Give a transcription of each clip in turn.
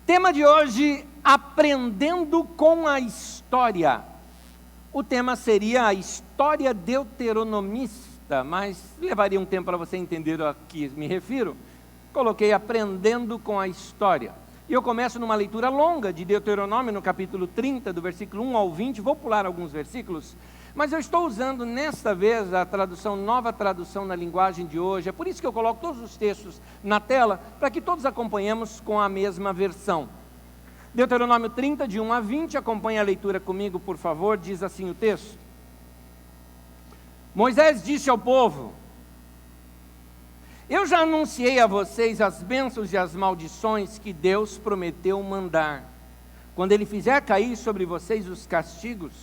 Tema de hoje, aprendendo com a história. O tema seria a história deuteronomista, mas levaria um tempo para você entender a que me refiro. Coloquei aprendendo com a história. E eu começo numa leitura longa de Deuteronômio, no capítulo 30, do versículo 1 ao 20. Vou pular alguns versículos, mas eu estou usando nesta vez a tradução, nova tradução na linguagem de hoje. É por isso que eu coloco todos os textos na tela, para que todos acompanhemos com a mesma versão. Deuteronômio 30, de 1 a 20, acompanhe a leitura comigo, por favor. Diz assim o texto: Moisés disse ao povo: Eu já anunciei a vocês as bênçãos e as maldições que Deus prometeu mandar, quando Ele fizer cair sobre vocês os castigos,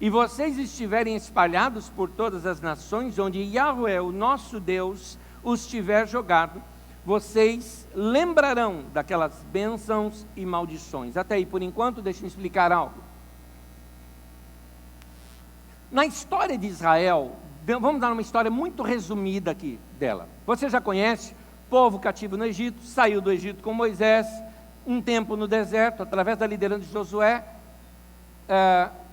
e vocês estiverem espalhados por todas as nações, onde Yahweh, o nosso Deus, os tiver jogado, vocês lembrarão daquelas bênçãos e maldições. Até aí, por enquanto, deixe-me explicar algo. Na história de Israel, vamos dar uma história muito resumida aqui dela. Você já conhece, povo cativo no Egito, saiu do Egito com Moisés, um tempo no deserto, através da liderança de Josué,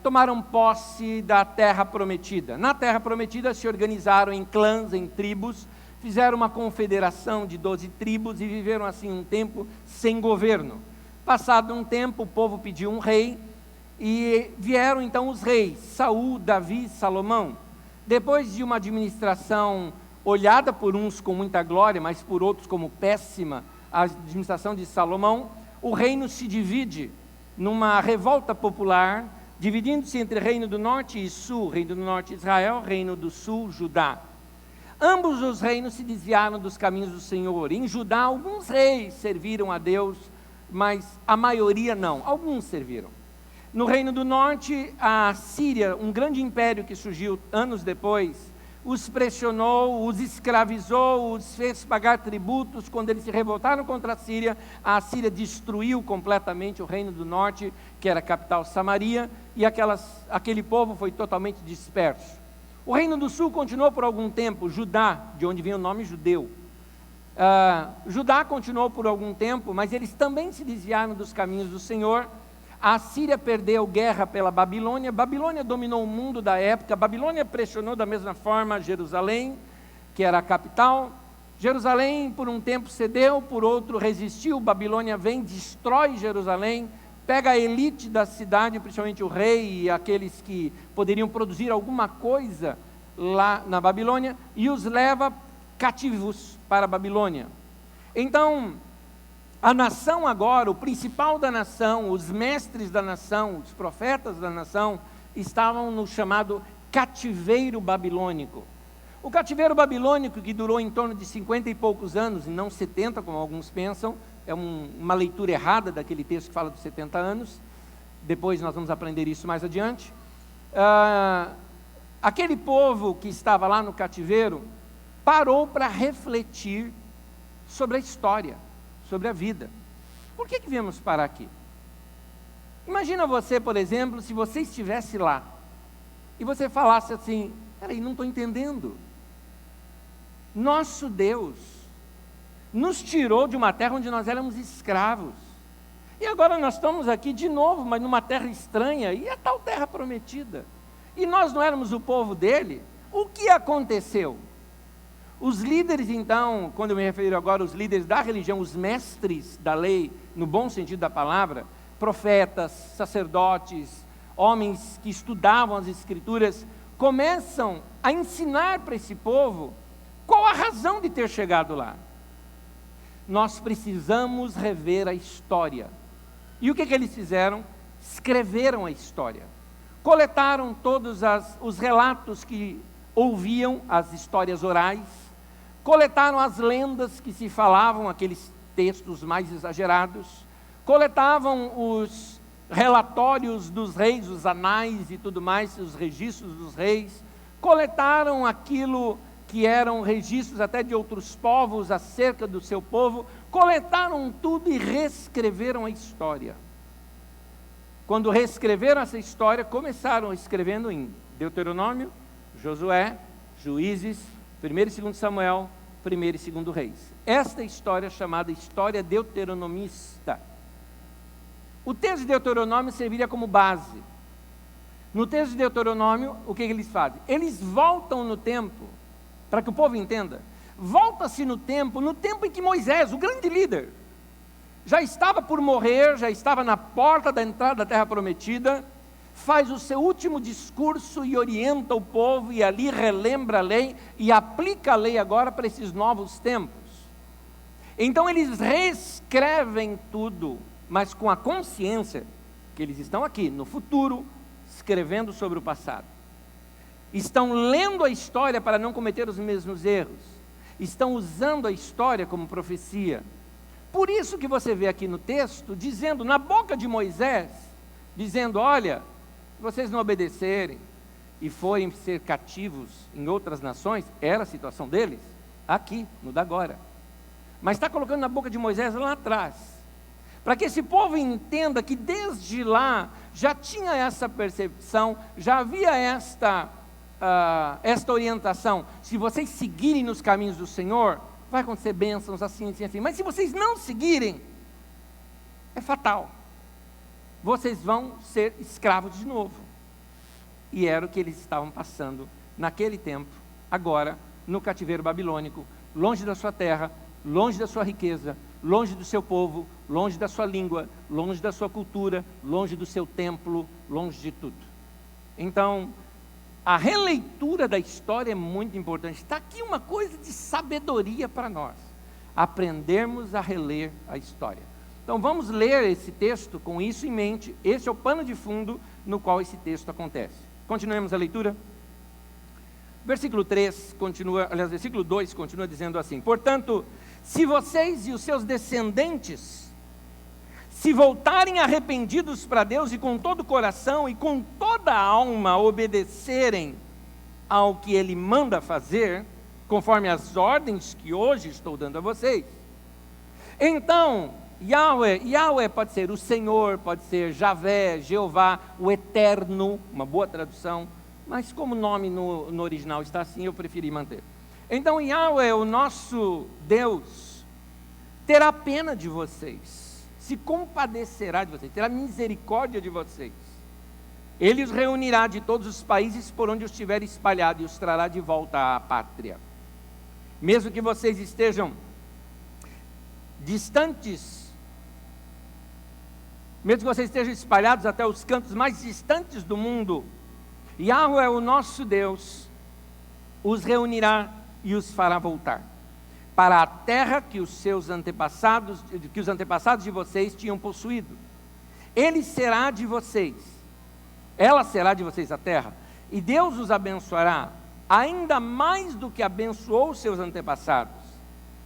tomaram posse da terra prometida. Na terra prometida se organizaram em clãs, em tribos, fizeram uma confederação de 12 tribos e viveram assim um tempo sem governo. Passado um tempo, o povo pediu um rei e vieram então os reis, Saul, Davi e Salomão. Depois de uma administração olhada por uns com muita glória, mas por outros como péssima, a administração de Salomão, o reino se divide numa revolta popular, dividindo-se entre reino do norte e sul, reino do norte Israel, reino do sul Judá. Ambos os reinos se desviaram dos caminhos do Senhor. Em Judá, alguns reis serviram a Deus, mas a maioria não, alguns serviram. No reino do norte, a Síria, um grande império que surgiu anos depois, os pressionou, os escravizou, os fez pagar tributos. Quando eles se revoltaram contra a Síria destruiu completamente o reino do norte, que era a capital Samaria, e aquele povo foi totalmente disperso. O reino do sul continuou por algum tempo, Judá, de onde vem o nome judeu. Judá continuou por algum tempo, mas eles também se desviaram dos caminhos do Senhor. A Síria perdeu guerra pela Babilônia. Babilônia dominou o mundo da época. Babilônia pressionou da mesma forma Jerusalém, que era a capital. Jerusalém por um tempo cedeu, por outro resistiu. Babilônia vem, destrói Jerusalém, pega a elite da cidade, principalmente o rei e aqueles que poderiam produzir alguma coisa lá na Babilônia, e os leva cativos para a Babilônia. Então, a nação agora, o principal da nação, os mestres da nação, os profetas da nação, estavam no chamado cativeiro babilônico. O cativeiro babilônico, que durou em torno de 50 e poucos anos, e não 70, como alguns pensam, é uma leitura errada daquele texto que fala dos 70 anos, depois nós vamos aprender isso mais adiante. Aquele povo que estava lá no cativeiro, parou para refletir sobre a história, sobre a vida. Por que viemos parar aqui? Imagina você, por exemplo, se você estivesse lá e você falasse assim: peraí, não estou entendendo. Nosso Deus nos tirou de uma terra onde nós éramos escravos, e agora nós estamos aqui de novo, mas numa terra estranha, e a tal terra prometida, e nós não éramos o povo dele. O que aconteceu? Os líderes, então, quando eu me refiro agora aos líderes da religião, os mestres da lei, no bom sentido da palavra, profetas, sacerdotes, homens que estudavam as escrituras, começam a ensinar para esse povo qual a razão de ter chegado lá. Nós precisamos rever a história. E o que eles fizeram? Escreveram a história. Coletaram todos os relatos que ouviam, as histórias orais, coletaram as lendas que se falavam, aqueles textos mais exagerados, coletavam os relatórios dos reis, os anais e tudo mais, os registros dos reis, coletaram aquilo que eram registros até de outros povos acerca do seu povo, coletaram tudo e reescreveram a história. Quando reescreveram essa história, começaram escrevendo em Deuteronômio, Josué, Juízes, 1º e 2º Samuel, 1º e 2º Reis. Esta história é chamada história deuteronomista. O texto de Deuteronômio serviria como base. No texto de Deuteronômio, o que eles fazem? Eles voltam no tempo, para que o povo entenda, volta-se no tempo em que Moisés, o grande líder, já estava por morrer, já estava na porta da entrada da terra prometida, faz o seu último discurso e orienta o povo, e ali relembra a lei, e aplica a lei agora para esses novos tempos. Então eles reescrevem tudo, mas com a consciência que eles estão aqui, no futuro, escrevendo sobre o passado. Estão lendo a história para não cometer os mesmos erros. Estão usando a história como profecia. Por isso que você vê aqui no texto, dizendo, na boca de Moisés, dizendo, olha, se vocês não obedecerem e forem ser cativos em outras nações, era a situação deles, aqui, no da agora. Mas está colocando na boca de Moisés lá atrás, para que esse povo entenda que desde lá já tinha essa percepção, já havia esta orientação. Se vocês seguirem nos caminhos do Senhor, vai acontecer bênçãos assim, assim, assim. Mas se vocês não seguirem, é fatal. Vocês vão ser escravos de novo. E era o que eles estavam passando naquele tempo, agora, no cativeiro babilônico, longe da sua terra, longe da sua riqueza, longe do seu povo, longe da sua língua, longe da sua cultura, longe do seu templo, longe de tudo. Então, a releitura da história é muito importante. Está aqui uma coisa de sabedoria para nós, aprendermos a reler a história. Então vamos ler esse texto com isso em mente. Esse é o pano de fundo no qual esse texto acontece. Continuemos a leitura. Versículo 3 continua, aliás, versículo 2 continua dizendo assim: portanto, se vocês e os seus descendentes se voltarem arrependidos para Deus e com todo o coração e com toda a alma obedecerem ao que Ele manda fazer, conforme as ordens que hoje estou dando a vocês, então Yahweh pode ser o Senhor, pode ser Javé, Jeová, o Eterno, uma boa tradução, mas como o nome no original está assim, eu preferi manter. Então Yahweh, o nosso Deus, terá pena de vocês, se compadecerá de vocês, terá misericórdia de vocês. Ele os reunirá de todos os países por onde os tiver espalhado e os trará de volta à pátria. Mesmo que vocês estejam distantes, mesmo que vocês estejam espalhados até os cantos mais distantes do mundo, Yahweh, o nosso Deus, os reunirá e os fará voltar para a terra que os antepassados de vocês tinham possuído. Ele será de vocês, ela será de vocês a terra, e Deus os abençoará ainda mais do que abençoou os seus antepassados.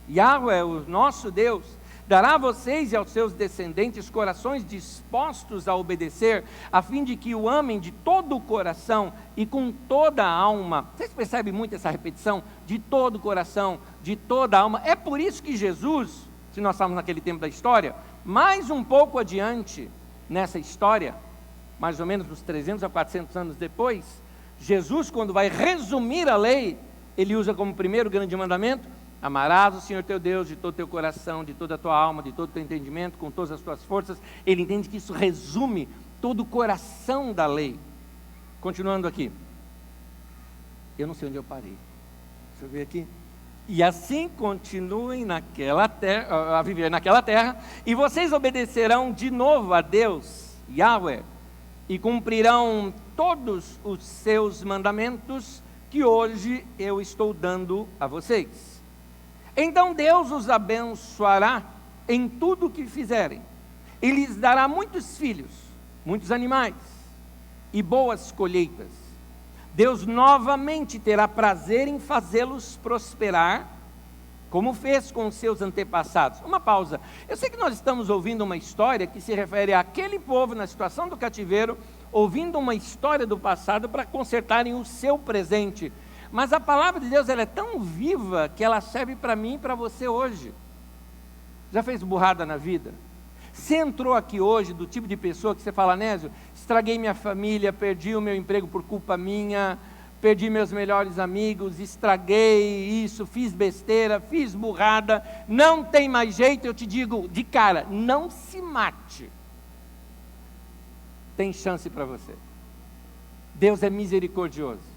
Yahweh, o nosso Deus, dará a vocês e aos seus descendentes corações dispostos a obedecer, a fim de que o amem de todo o coração e com toda a alma. Vocês percebem muito essa repetição? De todo o coração, de toda a alma. É por isso que Jesus, se nós estamos naquele tempo da história, mais um pouco adiante nessa história, mais ou menos uns 300 a 400 anos depois, Jesus, quando vai resumir a lei, ele usa como primeiro grande mandamento: amarás o Senhor teu Deus de todo o teu coração, de toda a tua alma, de todo o teu entendimento, com todas as tuas forças. Ele entende que isso resume todo o coração da lei. Continuando aqui. Eu não sei onde eu parei. Deixa eu ver aqui. E assim continuem naquela terra, a viver naquela terra, e vocês obedecerão de novo a Deus, Yahweh, e cumprirão todos os seus mandamentos que hoje eu estou dando a vocês. Então Deus os abençoará em tudo o que fizerem, e lhes dará muitos filhos, muitos animais e boas colheitas. Deus novamente terá prazer em fazê-los prosperar, como fez com seus antepassados. Uma pausa. Eu sei que nós estamos ouvindo uma história que se refere àquele povo na situação do cativeiro, ouvindo uma história do passado para consertarem o seu presente. Mas a palavra de Deus, ela é tão viva que ela serve para mim e para você hoje. Já fez burrada na vida? Você entrou aqui hoje do tipo de pessoa que você fala: Nésio, estraguei minha família, perdi o meu emprego por culpa minha, perdi meus melhores amigos, estraguei isso, fiz besteira, fiz burrada, não tem mais jeito. Eu te digo de cara, não se mate. tem chance para você. Deus é misericordioso.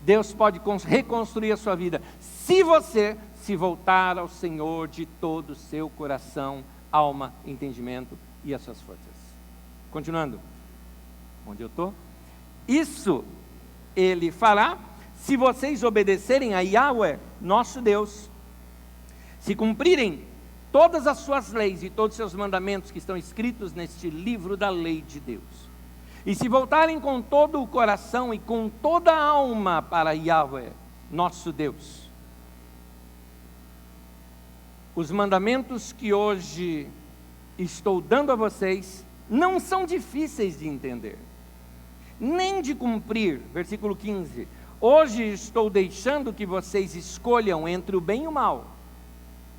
Deus pode reconstruir a sua vida, se você se voltar ao Senhor de todo o seu coração, alma, entendimento e as suas forças. Continuando, onde eu estou? Isso Ele fará se vocês obedecerem a Yahweh, nosso Deus, se cumprirem todas as suas leis e todos os seus mandamentos que estão escritos neste livro da lei de Deus, e se voltarem com todo o coração e com toda a alma para Yahweh, nosso Deus. Os mandamentos que hoje estou dando a vocês não são difíceis de entender, nem de cumprir. Versículo 15: hoje estou deixando que vocês escolham entre o bem e o mal,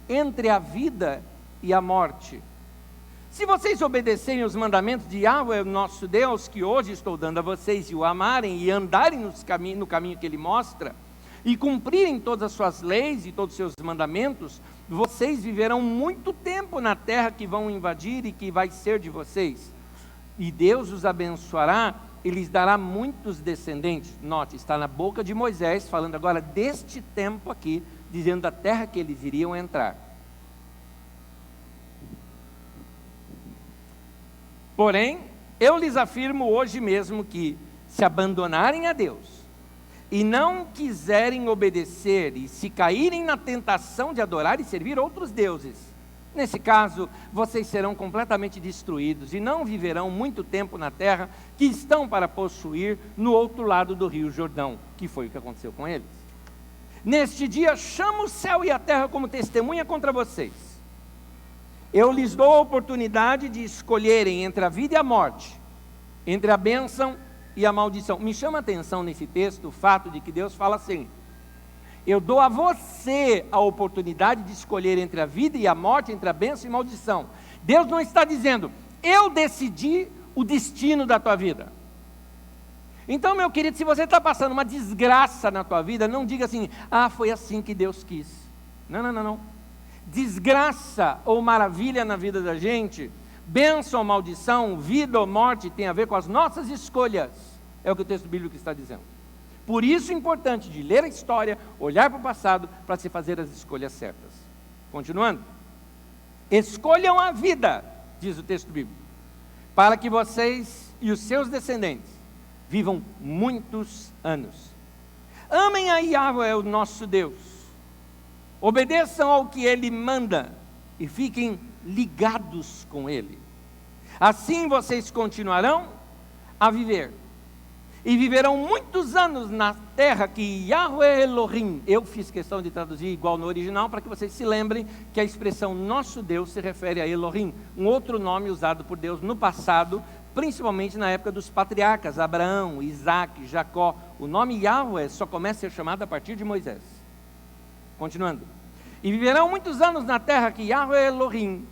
entre a vida e a morte. Se vocês obedecerem os mandamentos de Yahweh, nosso Deus, que hoje estou dando a vocês, e o amarem e andarem no caminho que Ele mostra, e cumprirem todas as suas leis e todos os seus mandamentos, vocês viverão muito tempo na terra que vão invadir e que vai ser de vocês. E Deus os abençoará e lhes dará muitos descendentes. Note, está na boca de Moisés, falando agora deste tempo aqui, dizendo da terra que eles iriam entrar. Porém, eu lhes afirmo hoje mesmo que, se abandonarem a Deus, e não quiserem obedecer, e se caírem na tentação de adorar e servir outros deuses, nesse caso, vocês serão completamente destruídos, e não viverão muito tempo na terra que estão para possuir no outro lado do rio Jordão, que foi o que aconteceu com eles. Neste dia, chamo o céu e a terra como testemunha contra vocês. Eu lhes dou a oportunidade de escolherem entre a vida e a morte, entre a bênção e a maldição. Me chama a atenção nesse texto o fato de que Deus fala assim: eu dou a você a oportunidade de escolher entre a vida e a morte, entre a bênção e a maldição. Deus não está dizendo, eu decidi o destino da tua vida. Então, meu querido, se você está passando uma desgraça na tua vida, não diga assim, foi assim que Deus quis. Não. Desgraça ou maravilha na vida da gente, bênção ou maldição, vida ou morte, tem a ver com as nossas escolhas. É o que o texto bíblico está dizendo. Por isso é importante de ler a história, olhar para o passado, para se fazer as escolhas certas. Continuando. Escolham a vida, diz o texto bíblico, para que vocês e os seus descendentes vivam muitos anos. Amem a Yahweh, o nosso Deus. Obedeçam ao que Ele manda e fiquem ligados com Ele. Assim vocês continuarão a viver. E viverão muitos anos na terra que Yahweh Elohim, eu fiz questão de traduzir igual no original, para que vocês se lembrem que a expressão nosso Deus se refere a Elohim, um outro nome usado por Deus no passado, principalmente na época dos patriarcas, Abraão, Isaac, Jacó. O nome Yahweh só começa a ser chamado a partir de Moisés. Continuando. E viverão muitos anos na terra que Yahweh Elohim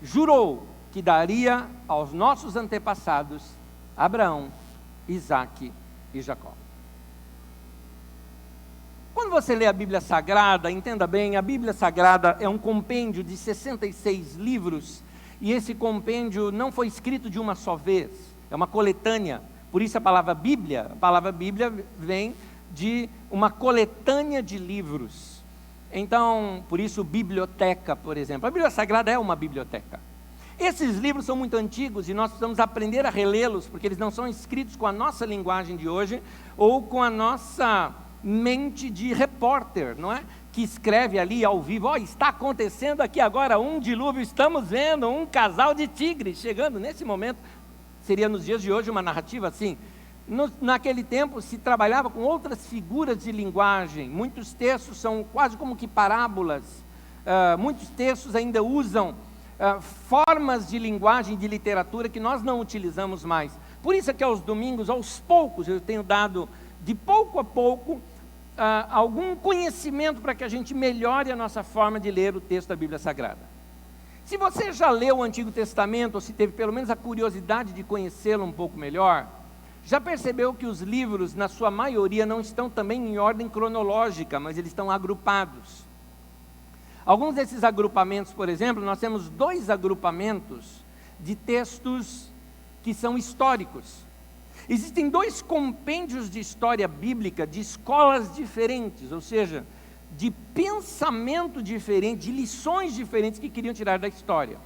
jurou que daria aos nossos antepassados, Abraão, Isaac e Jacó. Quando você lê a Bíblia Sagrada, entenda bem, a Bíblia Sagrada é um compêndio de 66 livros, e esse compêndio não foi escrito de uma só vez, é uma coletânea. Por isso a palavra Bíblia vem de uma coletânea de livros. Então, por isso biblioteca, por exemplo. A Bíblia Sagrada é uma biblioteca. Esses livros são muito antigos e nós precisamos aprender a relê-los, porque eles não são escritos com a nossa linguagem de hoje, ou com a nossa mente de repórter, não é? Que escreve ali ao vivo, está acontecendo aqui agora um dilúvio, estamos vendo um casal de tigres chegando nesse momento. Seria nos dias de hoje uma narrativa assim. Naquele tempo se trabalhava com outras figuras de linguagem, muitos textos são quase como que parábolas, muitos textos ainda usam formas de linguagem, de literatura que nós não utilizamos mais. Por isso é que aos domingos, aos poucos, eu tenho dado de pouco a pouco algum conhecimento para que a gente melhore a nossa forma de ler o texto da Bíblia Sagrada. Se você já leu o Antigo Testamento, ou se teve pelo menos a curiosidade de conhecê-lo um pouco melhor, já percebeu que os livros, na sua maioria, não estão também em ordem cronológica, mas eles estão agrupados. Alguns desses agrupamentos, por exemplo, nós temos 2 agrupamentos de textos que são históricos. Existem 2 compêndios de história bíblica de escolas diferentes, ou seja, de pensamento diferente, de lições diferentes que queriam tirar da história.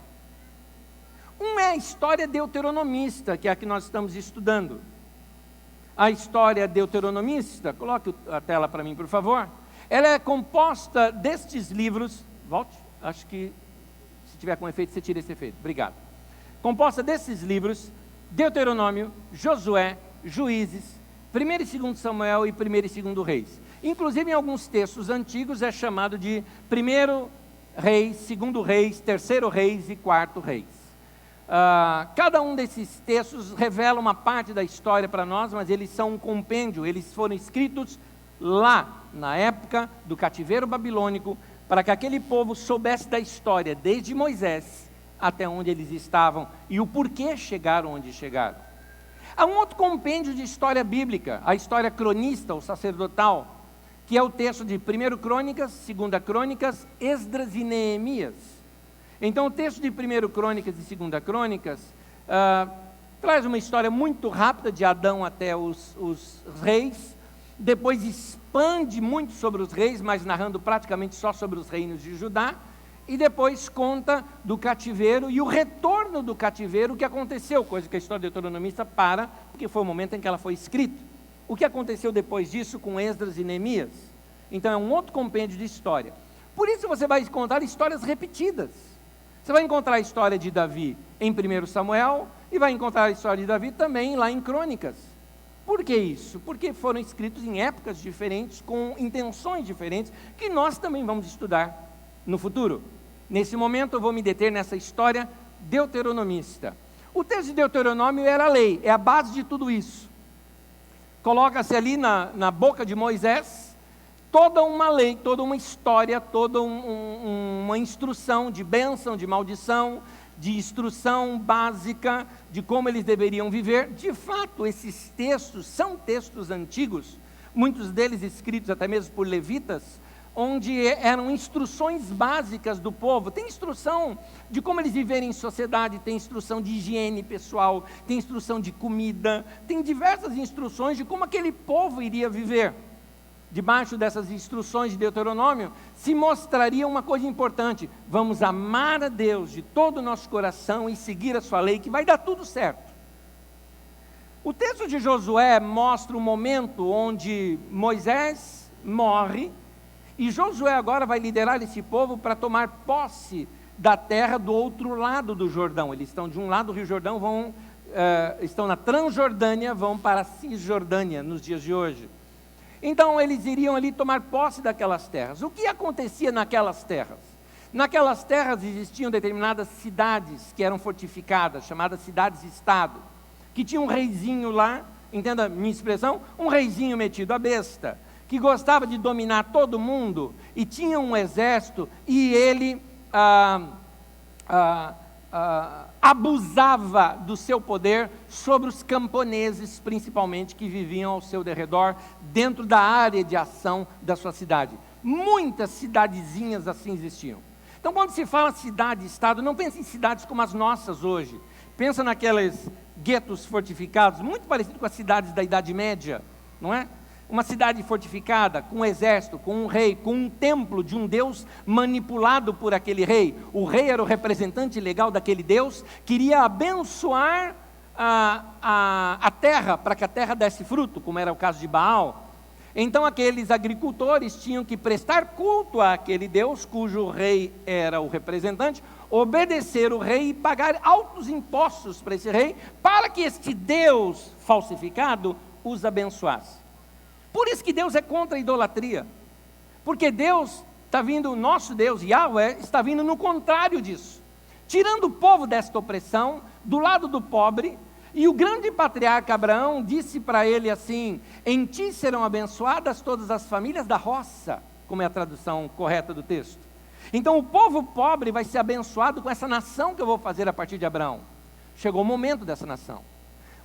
É a história deuteronomista, que é a que nós estamos estudando. A história deuteronomista, coloque a tela para mim, por favor. Ela é composta destes livros, volte, acho que se tiver com efeito, você tira esse efeito, obrigado. Composta desses livros, Deuteronômio, Josué, Juízes, 1º e 2º Samuel e 1º e 2º Reis. Inclusive, em alguns textos antigos é chamado de 1º Reis, 2º Reis, 3º Reis e 4º Reis. Cada um desses textos revela uma parte da história para nós, mas eles são um compêndio, eles foram escritos lá, na época do cativeiro babilônico, para que aquele povo soubesse da história, desde Moisés até onde eles estavam e o porquê chegaram onde chegaram. Há um outro compêndio de história bíblica, a história cronista ou sacerdotal, que é o texto de 1º Crônicas, 2ª Crônicas, Esdras e Neemias. Então, o texto de 1º Crônicas e 2ª Crônicas traz uma história muito rápida de Adão até os reis, depois expande muito sobre os reis, mas narrando praticamente só sobre os reinos de Judá, e depois conta do cativeiro e o retorno do cativeiro, o que aconteceu, coisa que a história deuteronomista para, porque foi o momento em que ela foi escrita. O que aconteceu depois disso com Esdras e Neemias? Então é um outro compêndio de história. Por isso você vai encontrar histórias repetidas. Você vai encontrar a história de Davi em 1 Samuel e vai encontrar a história de Davi também lá em Crônicas. Por que isso? Porque foram escritos em épocas diferentes, com intenções diferentes, que nós também vamos estudar no futuro. Nesse momento eu vou me deter nessa história deuteronomista. O texto de Deuteronômio era a lei, é a base de tudo isso. Coloca-se ali na boca de Moisés toda uma lei, toda uma história, toda uma instrução de bênção, de maldição, de instrução básica de como eles deveriam viver. De fato, esses textos são textos antigos, muitos deles escritos até mesmo por levitas, onde eram instruções básicas do povo. Tem instrução de como eles viverem em sociedade, tem instrução de higiene pessoal, tem instrução de comida, tem diversas instruções de como aquele povo iria viver. Debaixo dessas instruções de Deuteronômio, se mostraria uma coisa importante: vamos amar a Deus de todo o nosso coração e seguir a sua lei, que vai dar tudo certo. O texto de Josué mostra o momento onde Moisés morre, e Josué agora vai liderar esse povo para tomar posse da terra do outro lado do Jordão. Eles estão de um lado do Rio Jordão, estão na Transjordânia, vão para a Cisjordânia nos dias de hoje. Então eles iriam ali tomar posse daquelas terras. O que acontecia naquelas terras? Naquelas terras existiam determinadas cidades que eram fortificadas, chamadas cidades-estado, que tinha um reizinho lá, entenda a minha expressão, um reizinho metido à besta, que gostava de dominar todo mundo, e tinha um exército, e ele abusava do seu poder sobre os camponeses, principalmente, que viviam ao seu derredor, dentro da área de ação da sua cidade. Muitas cidadezinhas assim existiam. Então, quando se fala cidade-estado, não pense em cidades como as nossas hoje. Pensa naqueles guetos fortificados, muito parecido com as cidades da Idade Média, não é? Uma cidade fortificada, com um exército, com um rei, com um templo de um Deus manipulado por aquele rei. O rei era o representante legal daquele Deus, queria abençoar a terra, para que a terra desse fruto, como era o caso de Baal. Então aqueles agricultores tinham que prestar culto àquele Deus, cujo rei era o representante, obedecer o rei e pagar altos impostos para esse rei, para que este Deus falsificado os abençoasse. Por isso que Deus é contra a idolatria, porque Deus está vindo, o nosso Deus, Yahweh, está vindo no contrário disso, tirando o povo desta opressão, do lado do pobre. E o grande patriarca Abraão disse para ele assim: em ti serão abençoadas todas as famílias da roça, como é a tradução correta do texto. Então o povo pobre vai ser abençoado com essa nação que eu vou fazer a partir de Abraão. Chegou o momento dessa nação.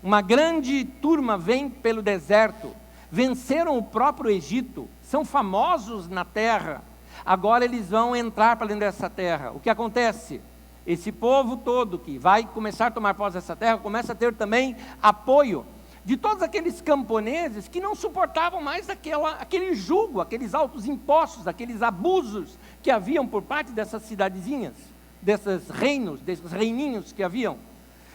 Uma grande turma vem pelo deserto, venceram o próprio Egito, são famosos na terra, agora eles vão entrar para dentro dessa terra. O que acontece? esse povo todo que vai começar a tomar posse dessa terra, começa a ter também apoio de todos aqueles camponeses que não suportavam mais aquele jugo, aqueles altos impostos, aqueles abusos que haviam por parte dessas cidadezinhas, desses reinos, desses reininhos que haviam.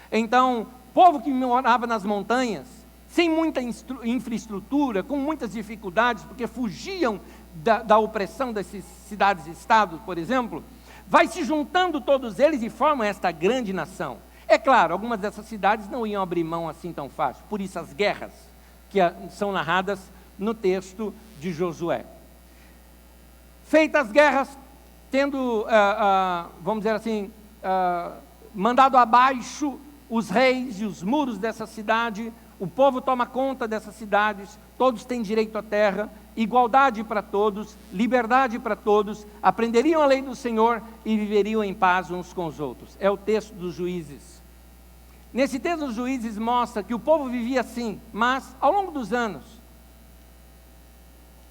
Então, povo que morava nas montanhas, sem muita infraestrutura, com muitas dificuldades, porque fugiam da opressão dessas cidades-estados, por exemplo, vai se juntando todos eles e formam esta grande nação. É claro, algumas dessas cidades não iam abrir mão assim tão fácil, por isso as guerras que são narradas no texto de Josué. Feitas as guerras, tendo, vamos dizer assim, mandado abaixo os reis e os muros dessa cidade, o povo toma conta dessas cidades, todos têm direito à terra, igualdade para todos, liberdade para todos, aprenderiam a lei do Senhor e viveriam em paz uns com os outros. É o texto dos Juízes. Nesse texto dos Juízes mostra que o povo vivia assim, mas ao longo dos anos,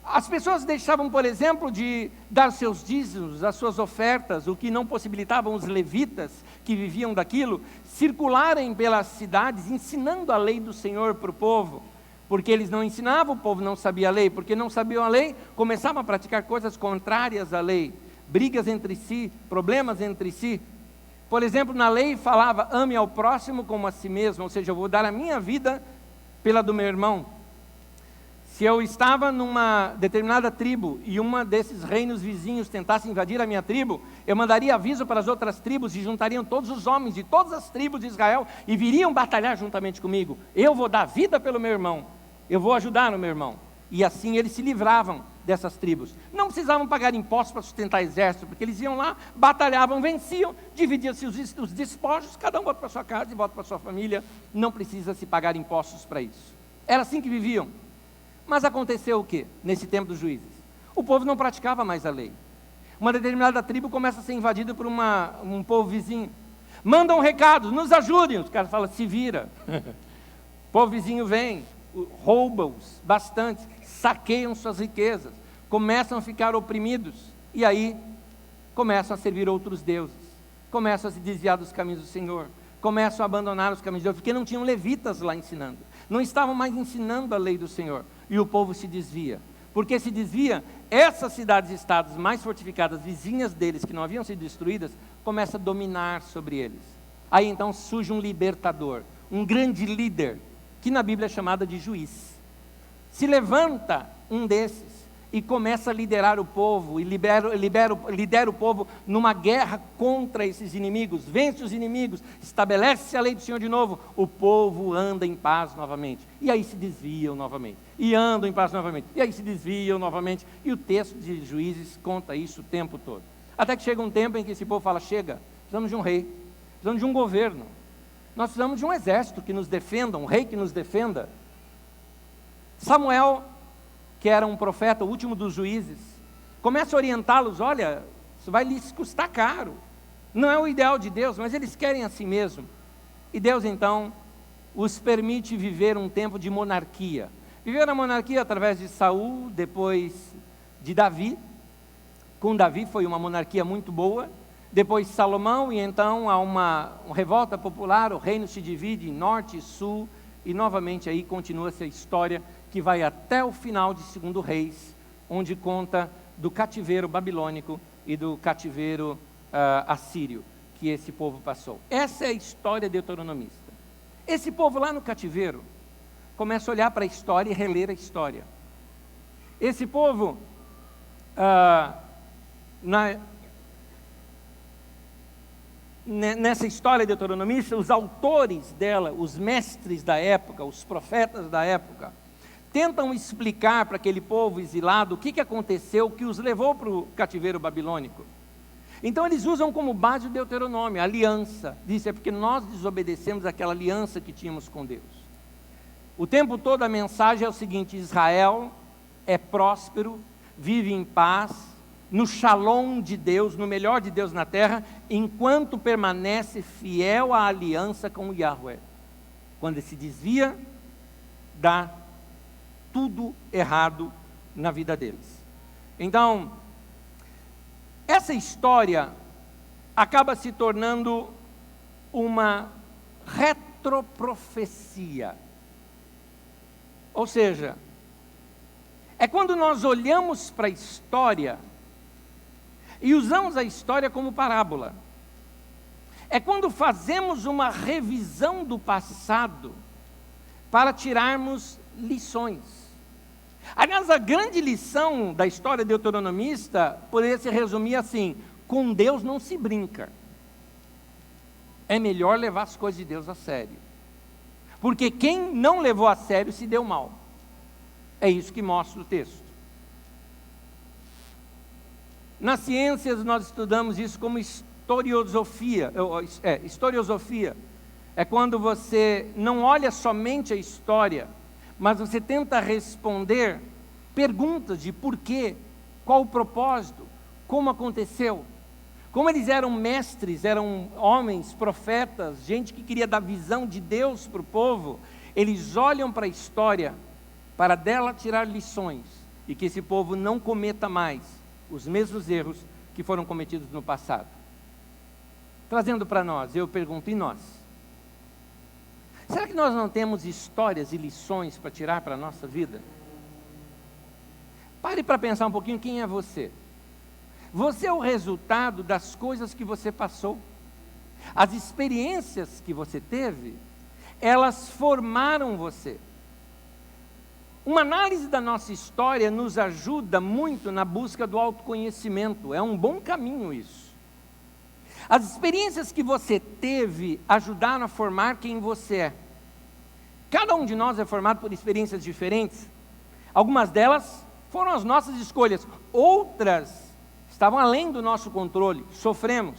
as pessoas deixavam, por exemplo, de dar seus dízimos, as suas ofertas, o que não possibilitavam os levitas que viviam daquilo, circularem pelas cidades, ensinando a lei do Senhor para o povo, porque eles não ensinavam, o povo não sabia a lei, porque não sabiam a lei, começavam a praticar coisas contrárias à lei, brigas entre si, problemas entre si. Por exemplo, na lei falava, ame ao próximo como a si mesmo, ou seja, eu vou dar a minha vida pela do meu irmão. Se eu estava numa determinada tribo e uma desses reinos vizinhos tentasse invadir a minha tribo, eu mandaria aviso para as outras tribos e juntariam todos os homens de todas as tribos de Israel e viriam batalhar juntamente comigo. Eu vou dar vida pelo meu irmão, eu vou ajudar o meu irmão. E assim eles se livravam dessas tribos. Não precisavam pagar impostos para sustentar exército, porque eles iam lá, batalhavam, venciam, dividiam-se os despojos, cada um volta para sua casa e volta para sua família. Não precisa se pagar impostos para isso. Era assim que viviam. Mas aconteceu o quê? Nesse tempo dos Juízes? O povo não praticava mais a lei. Uma determinada tribo começa a ser invadida por um povo vizinho. Mandam um recado, nos ajudem. Os caras falam, se vira. O povo vizinho vem, rouba-os bastante, saqueiam suas riquezas, começam a ficar oprimidos, e aí começam a servir outros deuses, começam a se desviar dos caminhos do Senhor, começam a abandonar os caminhos de Deus, porque não tinham levitas lá ensinando, não estavam mais ensinando a lei do Senhor, e o povo se desvia. Porque se desvia, essas cidades e estados mais fortificadas, vizinhas deles, que não haviam sido destruídas, começam a dominar sobre eles. Aí então surge um libertador, um grande líder, que na Bíblia é chamado de juiz. Se levanta um desses e começa a liderar o povo, e lidera o povo numa guerra contra esses inimigos, vence os inimigos, estabelece a lei do Senhor de novo, o povo anda em paz novamente, e aí se desviam novamente, e andam em paz novamente, e aí se desviam novamente, e o texto de Juízes conta isso o tempo todo, até que chega um tempo em que esse povo fala, chega, precisamos de um rei, precisamos de um governo, nós precisamos de um exército que nos defenda, um rei que nos defenda. Samuel, que era um profeta, o último dos juízes, começa a orientá-los, olha, isso vai lhes custar caro, não é o ideal de Deus, mas eles querem assim mesmo, e Deus então os permite viver um tempo de monarquia. Viveram a monarquia através de Saul, depois de Davi, com Davi foi uma monarquia muito boa, depois Salomão, e então há uma revolta popular, o reino se divide em norte e sul, e novamente aí continua essa história, que vai até o final de 2 Reis, onde conta do cativeiro babilônico e do cativeiro assírio, que esse povo passou. Essa é a história deuteronomista. Esse povo lá no cativeiro, começa a olhar para a história e reler a história. Esse povo, nessa história deuteronomista, os autores dela, os mestres da época, os profetas da época, tentam explicar para aquele povo exilado o que aconteceu, que os levou para o cativeiro babilônico. Então eles usam como base o Deuteronômio, a aliança. Diz, é porque nós desobedecemos aquela aliança que tínhamos com Deus. O tempo todo a mensagem é o seguinte, Israel é próspero, vive em paz, no shalom de Deus, no melhor de Deus na terra, enquanto permanece fiel à aliança com o Yahweh. Quando ele se desvia, dá tudo errado na vida deles. Então, essa história acaba se tornando uma retroprofecia. Ou seja, é quando nós olhamos para a história e usamos a história como parábola. É quando fazemos uma revisão do passado para tirarmos lições. Aliás, a grande lição da história deuteronomista poderia se resumir assim: com Deus não se brinca. É melhor levar as coisas de Deus a sério. Porque quem não levou a sério se deu mal. É isso que mostra o texto. Nas ciências nós estudamos isso como historiosofia. Historiosofia é quando você não olha somente a história, mas você tenta responder perguntas de porquê, qual o propósito, como aconteceu. Como eles eram mestres, eram homens, profetas, gente que queria dar visão de Deus para o povo, eles olham para a história para dela tirar lições e que esse povo não cometa mais os mesmos erros que foram cometidos no passado. Trazendo para nós, eu pergunto, e nós? Será que nós não temos histórias e lições para tirar para a nossa vida? Pare para pensar um pouquinho quem é você. Você é o resultado das coisas que você passou. As experiências que você teve, elas formaram você. Uma análise da nossa história nos ajuda muito na busca do autoconhecimento. É um bom caminho isso. As experiências que você teve ajudaram a formar quem você é. Cada um de nós é formado por experiências diferentes. Algumas delas foram as nossas escolhas. Outras estavam além do nosso controle. Sofremos.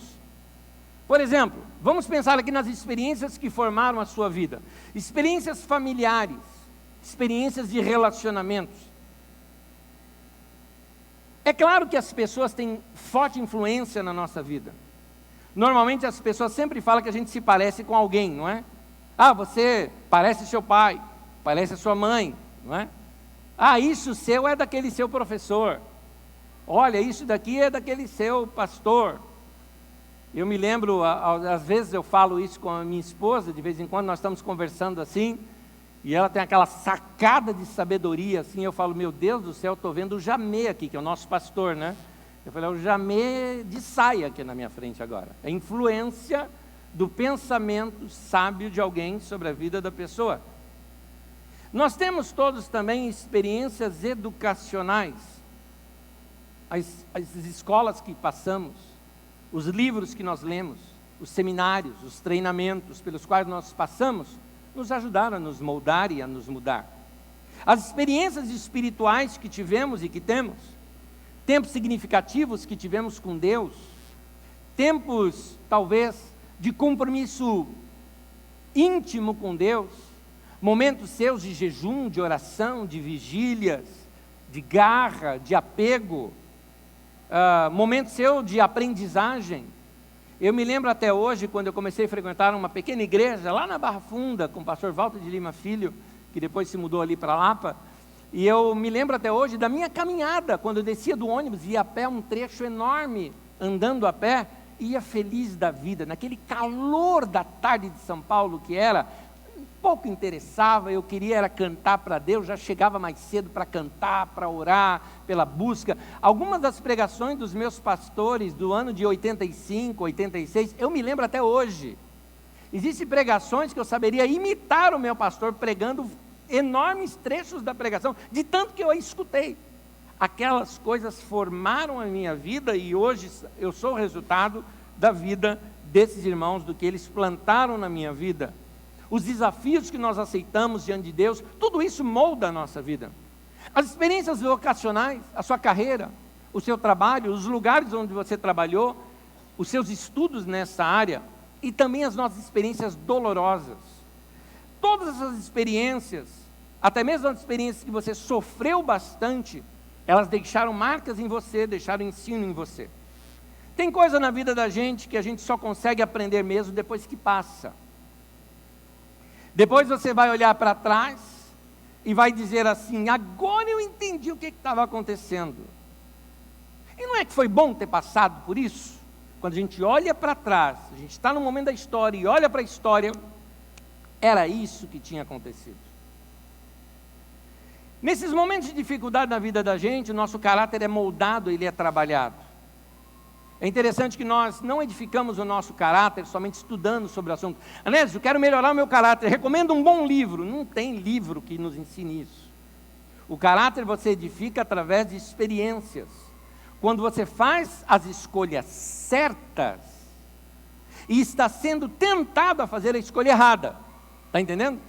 Por exemplo, vamos pensar aqui nas experiências que formaram a sua vida. Experiências familiares. Experiências de relacionamentos. É claro que as pessoas têm forte influência na nossa vida. Normalmente as pessoas sempre falam que a gente se parece com alguém, não é? Ah, você parece seu pai, parece a sua mãe, não é? Ah, isso seu é daquele seu professor. Olha, isso daqui é daquele seu pastor. Eu me lembro, às vezes eu falo isso com a minha esposa, de vez em quando nós estamos conversando assim, e ela tem aquela sacada de sabedoria, assim, eu falo, meu Deus do céu, estou vendo o Jamê aqui, que é o nosso pastor, né? Eu falei, é o Jamê de saia aqui na minha frente agora. É a influência do pensamento sábio de alguém sobre a vida da pessoa. Nós temos todos também experiências educacionais. As escolas que passamos, os livros que nós lemos, os seminários, os treinamentos pelos quais nós passamos, nos ajudaram a nos moldar e a nos mudar. As experiências espirituais que tivemos e que temos, tempos significativos que tivemos com Deus, tempos, talvez, de compromisso íntimo com Deus, momentos seus de jejum, de oração, de vigílias, de garra, de apego, momentos seus de aprendizagem. Eu me lembro até hoje, quando eu comecei a frequentar uma pequena igreja, lá na Barra Funda, com o pastor Walter de Lima Filho, que depois se mudou ali para Lapa, e eu me lembro até hoje da minha caminhada, quando eu descia do ônibus, ia a pé um trecho enorme, andando a pé, ia feliz da vida, naquele calor da tarde de São Paulo que era, pouco interessava, eu queria era cantar para Deus, já chegava mais cedo para cantar, para orar, pela busca. Algumas das pregações dos meus pastores do ano de 85, 86, eu me lembro até hoje. Existem pregações que eu saberia imitar o meu pastor pregando enormes trechos da pregação, de tanto que eu a escutei. Aquelas coisas formaram a minha vida e hoje eu sou o resultado da vida desses irmãos, do que eles plantaram na minha vida. Os desafios que nós aceitamos diante de Deus, tudo isso molda a nossa vida. As experiências vocacionais, a sua carreira, o seu trabalho, os lugares onde você trabalhou, os seus estudos nessa área e também as nossas experiências dolorosas. Todas essas experiências, até mesmo as experiências que você sofreu bastante, elas deixaram marcas em você, deixaram ensino em você. Tem coisa na vida da gente que a gente só consegue aprender mesmo depois que passa. Depois você vai olhar para trás e vai dizer assim, agora eu entendi o que estava acontecendo. E não é que foi bom ter passado por isso? quando a gente olha para trás, a gente está no momento da história e olha para a história, era isso que tinha acontecido. Nesses momentos de dificuldade na vida da gente, o nosso caráter é moldado, ele é trabalhado. É interessante que nós não edificamos o nosso caráter somente estudando sobre o assunto. Anésio, eu quero melhorar o meu caráter, recomendo um bom livro. Não tem livro que nos ensine isso. O caráter você edifica através de experiências. Quando você faz as escolhas certas e está sendo tentado a fazer a escolha errada. Está entendendo?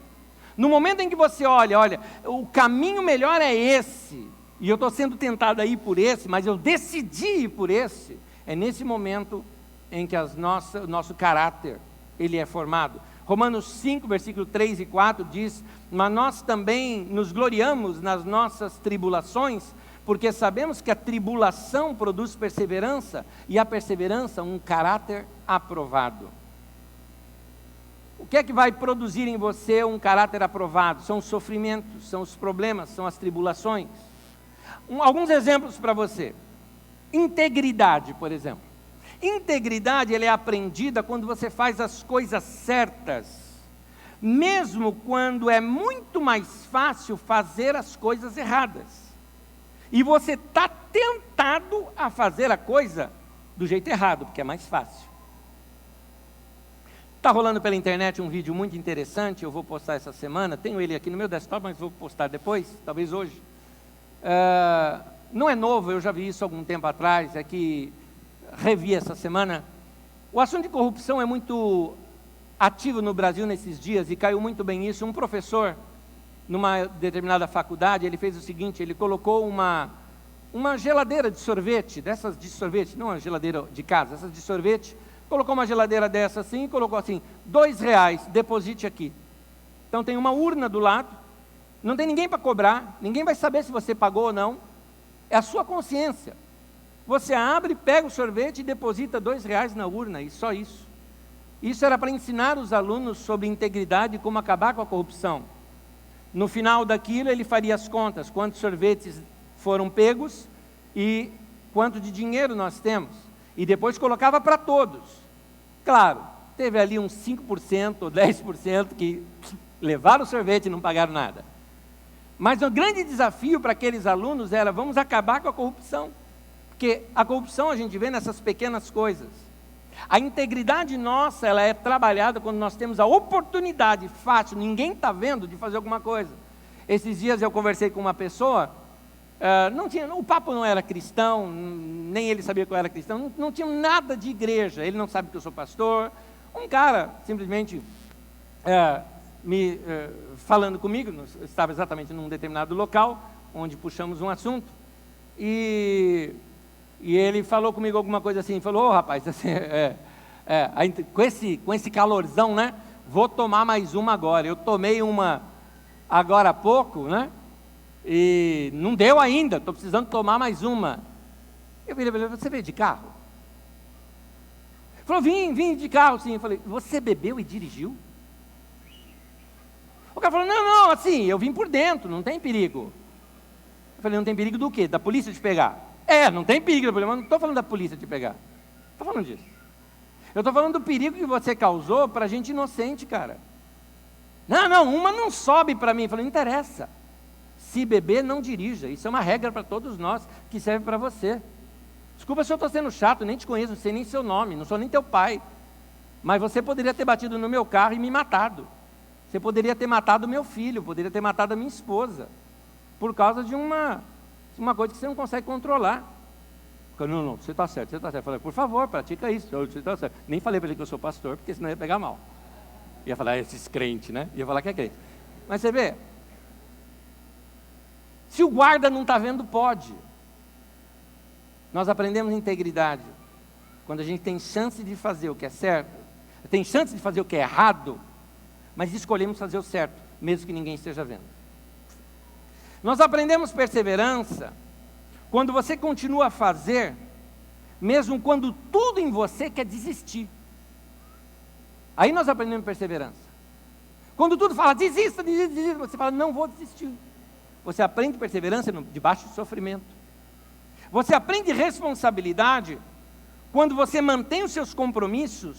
No momento em que você olha, o caminho melhor é esse, e eu estou sendo tentado a ir por esse, mas eu decidi ir por esse, é nesse momento em que o nosso caráter ele é formado. Romanos 5, versículo 3 e 4 diz: mas nós também nos gloriamos nas nossas tribulações, porque sabemos que a tribulação produz perseverança, e a perseverança um caráter aprovado. O que é que vai produzir em você um caráter aprovado? São os sofrimentos, são os problemas, são as tribulações. Alguns exemplos para você. Integridade, por exemplo. Integridade, ela é aprendida quando você faz as coisas certas, mesmo quando é muito mais fácil fazer as coisas erradas. E você está tentado a fazer a coisa do jeito errado, porque é mais fácil. Está rolando pela internet um vídeo muito interessante, eu vou postar essa semana, tenho ele aqui no meu desktop, mas vou postar depois, talvez hoje. Não é novo, eu já vi isso algum tempo atrás, é que revi essa semana. O assunto de corrupção é muito ativo no Brasil nesses dias, e caiu muito bem isso. Um professor, numa determinada faculdade, ele fez o seguinte, ele colocou uma geladeira de sorvete, dessas de sorvete, não uma geladeira de casa, essas de sorvete, colocou uma geladeira dessa assim, e colocou assim, R$2, deposite aqui. Então tem uma urna do lado, não tem ninguém para cobrar, ninguém vai saber se você pagou ou não, é a sua consciência. Você abre, pega o sorvete e deposita R$2 na urna, e só isso. Isso era para ensinar os alunos sobre integridade e como acabar com a corrupção. No final daquilo ele faria as contas, quantos sorvetes foram pegos e quanto de dinheiro nós temos. E depois colocava para todos. Claro, teve ali uns 5% ou 10% que levaram o sorvete e não pagaram nada. Mas o grande desafio para aqueles alunos era, vamos acabar com a corrupção. Porque a corrupção a gente vê nessas pequenas coisas. A integridade nossa, ela é trabalhada quando nós temos a oportunidade fácil, ninguém está vendo, de fazer alguma coisa. Esses dias eu conversei com uma pessoa, o papo não era cristão, nem ele sabia que eu era cristão, não tinha nada de igreja, ele não sabe que eu sou pastor. Um cara simplesmente falando comigo, estava exatamente num determinado local, onde puxamos um assunto, e ele falou comigo alguma coisa assim, falou, rapaz, assim, com esse calorzão, né, vou tomar mais uma agora. Eu tomei uma agora há pouco, né, e não deu ainda, estou precisando tomar mais uma. Eu falei, você veio de carro? Ele falou, vim de carro, sim. Eu falei, você bebeu e dirigiu? O cara falou, não, assim, eu vim por dentro, não tem perigo. Eu falei, não tem perigo do quê? Da polícia te pegar? Não tem perigo da polícia, mas não estou falando da polícia te pegar. Não estou falando disso. Eu estou falando do perigo que você causou para gente inocente, cara. Não, uma não sobe para mim. Eu falei, não interessa. Se beber, não dirija. Isso é uma regra para todos nós, que serve para você. Desculpa se eu estou sendo chato, nem te conheço, não sei nem seu nome, não sou nem teu pai. Mas você poderia ter batido no meu carro e me matado. Você poderia ter matado meu filho, poderia ter matado a minha esposa. Por causa de uma coisa que você não consegue controlar. Não, você está certo. Eu falei, por favor, pratica isso, você está certo. Nem falei para ele que eu sou pastor, porque senão ia pegar mal. Ia falar, esses crentes, né? Ia falar que é crente. Mas você vê, se o guarda não está vendo, pode. Nós aprendemos integridade quando a gente tem chance de fazer o que é certo, tem chance de fazer o que é errado, mas escolhemos fazer o certo, mesmo que ninguém esteja vendo. Nós aprendemos perseverança quando você continua a fazer, mesmo quando tudo em você quer desistir. Aí nós aprendemos perseverança. Quando tudo fala, desista, você fala, não vou desistir. Você aprende perseverança debaixo de sofrimento. Você aprende responsabilidade quando você mantém os seus compromissos,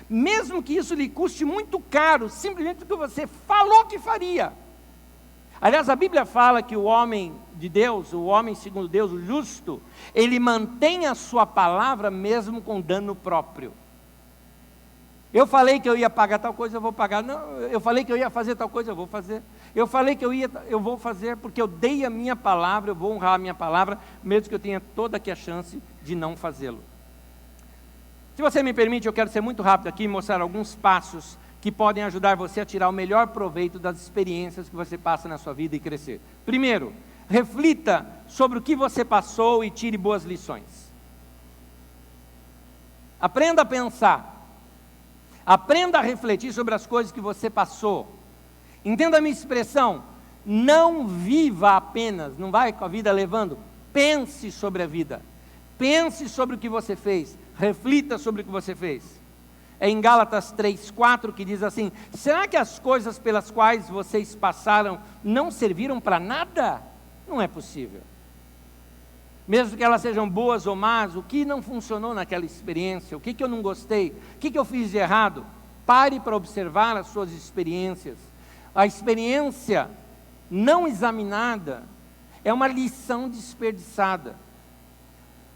mesmo que isso lhe custe muito caro, simplesmente porque você falou que faria. Aliás, a Bíblia fala que o homem de Deus, o homem segundo Deus, o justo, ele mantém a sua palavra mesmo com dano próprio. Eu falei que eu ia pagar tal coisa, eu vou pagar. Não, eu falei que eu ia fazer tal coisa, eu vou fazer. Eu falei que eu vou fazer porque eu dei a minha palavra, eu vou honrar a minha palavra, mesmo que eu tenha toda aqui a chance de não fazê-lo. Se você me permite, eu quero ser muito rápido aqui e mostrar alguns passos que podem ajudar você a tirar o melhor proveito das experiências que você passa na sua vida e crescer. Primeiro, reflita sobre o que você passou e tire boas lições. Aprenda a pensar. Aprenda a refletir sobre as coisas que você passou. Entenda a minha expressão. Não viva apenas, não vai com a vida levando. Pense sobre a vida. Pense sobre o que você fez. Reflita sobre o que você fez. É em Gálatas 3:4 que diz assim: será que as coisas pelas quais vocês passaram não serviram para nada? Não é possível. Mesmo que elas sejam boas ou más, o que não funcionou naquela experiência? O que eu não gostei? O que eu fiz de errado? Pare para observar as suas experiências. A experiência não examinada é uma lição desperdiçada.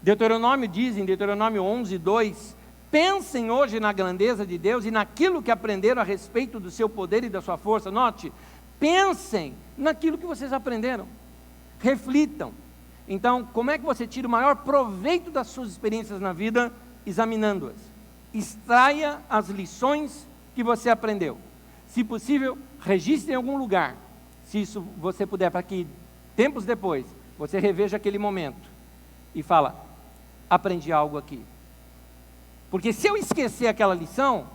Deuteronômio diz, em Deuteronômio 11:2, pensem hoje na grandeza de Deus e naquilo que aprenderam a respeito do seu poder e da sua força. Note, pensem naquilo que vocês aprenderam. Reflitam. Então, como é que você tira o maior proveito das suas experiências na vida? Examinando-as. Extraia as lições que você aprendeu. Se possível, registre em algum lugar. Se isso você puder, para que tempos depois você reveja aquele momento e fala: aprendi algo aqui. Porque se eu esquecer aquela lição,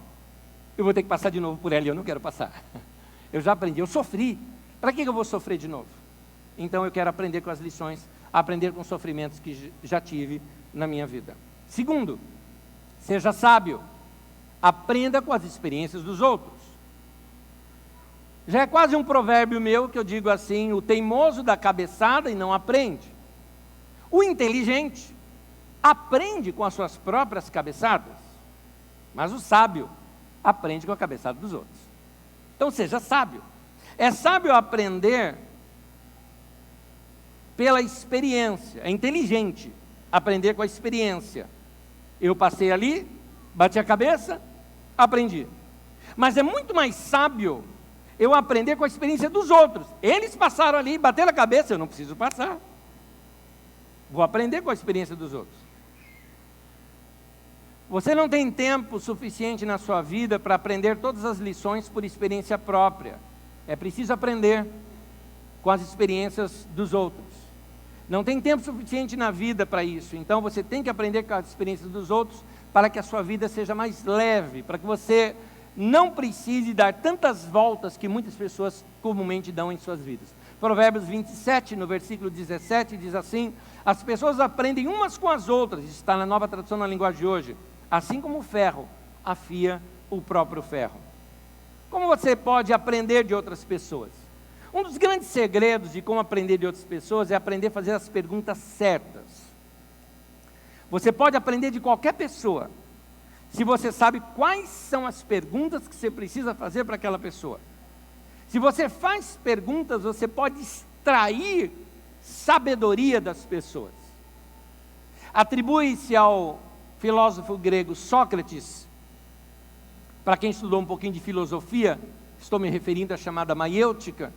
eu vou ter que passar de novo por ela e eu não quero passar. Eu já aprendi, eu sofri. Para que eu vou sofrer de novo? Então eu quero aprender com as lições, aprender com os sofrimentos que já tive na minha vida. Segundo, seja sábio. Aprenda com as experiências dos outros. Já é quase um provérbio meu que eu digo assim: o teimoso dá cabeçada e não aprende. O inteligente aprende com as suas próprias cabeçadas, mas o sábio aprende com a cabeçada dos outros. Então seja sábio. É sábio aprender pela experiência, é inteligente aprender com a experiência. Eu passei ali, bati a cabeça, aprendi. Mas é muito mais sábio eu aprender com a experiência dos outros. Eles passaram ali, bateram a cabeça, eu não preciso passar. Vou aprender com a experiência dos outros. Você não tem tempo suficiente na sua vida para aprender todas as lições por experiência própria. É preciso aprender com as experiências dos outros. Não tem tempo suficiente na vida para isso. Então você tem que aprender com as experiências dos outros para que a sua vida seja mais leve, para que você não precise dar tantas voltas que muitas pessoas comumente dão em suas vidas. Provérbios 27, no versículo 17, diz assim: as pessoas aprendem umas com as outras, isso está na Nova Tradução na linguagem de hoje, assim como o ferro afia o próprio ferro. Como você pode aprender de outras pessoas? Um dos grandes segredos de como aprender de outras pessoas é aprender a fazer as perguntas certas. Você pode aprender de qualquer pessoa, se você sabe quais são as perguntas que você precisa fazer para aquela pessoa. Se você faz perguntas, você pode extrair sabedoria das pessoas. Atribui-se ao filósofo grego Sócrates, para quem estudou um pouquinho de filosofia, estou me referindo à chamada maiêutica,